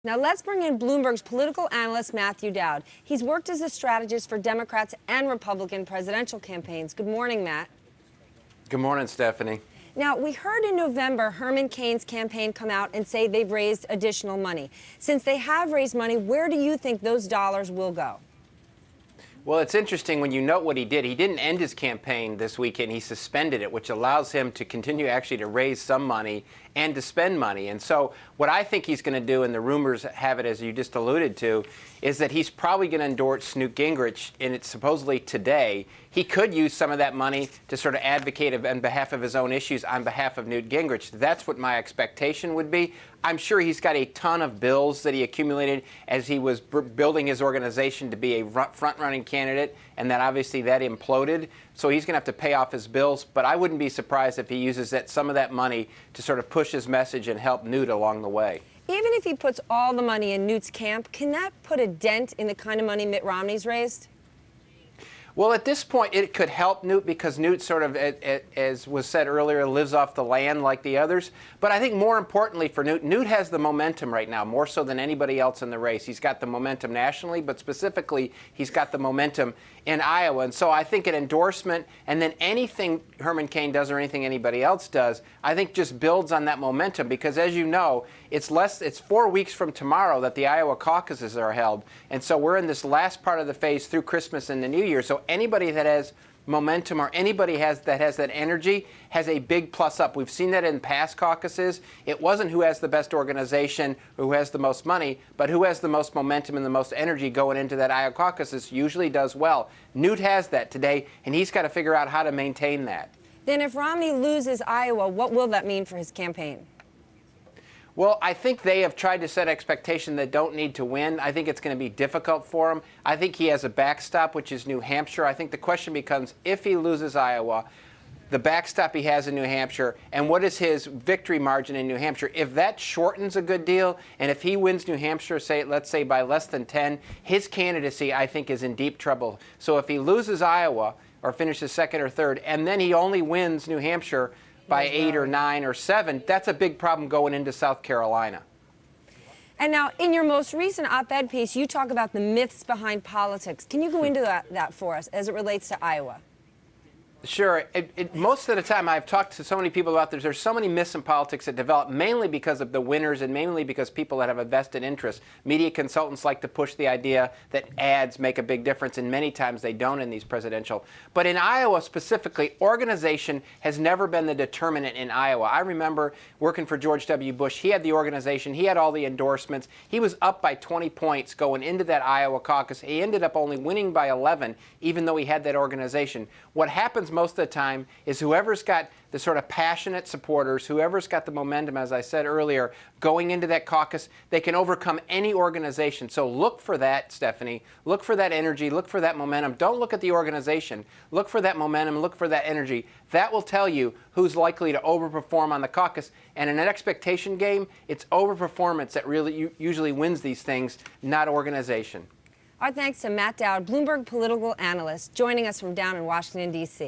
Now let's bring in Bloomberg's political analyst, Matthew Dowd. He's worked as a strategist for Democrats and Republican presidential campaigns. Good morning, Matt. Good morning, Stephanie. Now, we heard in November Herman Cain's campaign come out and say they've raised additional money. Since they have raised money, where do you think those dollars will go? Well, it's interesting when you note what he did. He didn't end his campaign this weekend. He suspended it, which allows him to continue actually to raise some money and to spend money. And so what I think he's going to do, and the rumors have it, as you just alluded to, is that he's probably going to endorse Newt Gingrich, and it's supposedly today. He could use some of that money to sort of advocate on behalf of his own issues on behalf of Newt Gingrich. That's what my expectation would be. I'm sure he's got a ton of bills that he accumulated as he was building his organization to be a front-running candidate, and then obviously that imploded. So he's going to have to pay off his bills, but I wouldn't be surprised if he uses some of that money to sort of push his message and help Newt along the way. Even if he puts all the money in Newt's camp, can that put a dent in the kind of money Mitt Romney's raised? Well, at this point, it could help Newt because Newt sort of, as was said earlier, lives off the land like the others. But I think more importantly for Newt, Newt has the momentum right now, more so than anybody else in the race. He's got the momentum nationally, but specifically, he's got the momentum in Iowa. And so I think an endorsement and then anything Herman Cain does or anything anybody else does, I think just builds on that momentum because, as you know, it's 4 weeks from tomorrow that the Iowa caucuses are held. And so we're in this last part of the phase through Christmas and the New Year. So anybody that has momentum or anybody that has that energy has a big plus up. We've seen that in past caucuses. It wasn't who has the best organization, who has the most money, but who has the most momentum and the most energy going into that Iowa caucuses usually does well. Newt has that today, and he's got to figure out how to maintain that. Then if Romney loses Iowa, what will that mean for his campaign? Well, I think they have tried to set expectations that don't need to win. I think it's going to be difficult for him. I think he has a backstop, which is New Hampshire. I think the question becomes, if he loses Iowa, the backstop he has in New Hampshire, and what is his victory margin in New Hampshire? If that shortens a good deal, and if he wins New Hampshire, let's say by less than 10, his candidacy, I think, is in deep trouble. So if he loses Iowa or finishes second or third, and then he only wins New Hampshire by 8 or 9 or 7, that's a big problem going into South Carolina. And now, in your most recent op-ed piece, you talk about the myths behind politics. Can you go into that for us as it relates to Iowa? Sure. Most of the time, I've talked to so many people about this. There's so many myths in politics that develop mainly because of the winners and mainly because people that have a vested interest. Media consultants like to push the idea that ads make a big difference, and many times they don't in these presidential. But in Iowa specifically, organization has never been the determinant in Iowa. I remember working for George W. Bush. He had the organization. He had all the endorsements. He was up by 20 points going into that Iowa caucus. He ended up only winning by 11, even though he had that organization. What happens most of the time is whoever's got the sort of passionate supporters, whoever's got the momentum, as I said earlier, going into that caucus, they can overcome any organization. So look for that, Stephanie. Look for that energy. Look for that momentum. Don't look at the organization. Look for that momentum. Look for that energy. That will tell you who's likely to overperform on the caucus. And in an expectation game, it's overperformance that really usually wins these things, not organization. Our thanks to Matt Dowd, Bloomberg political analyst, joining us from down in Washington, D.C.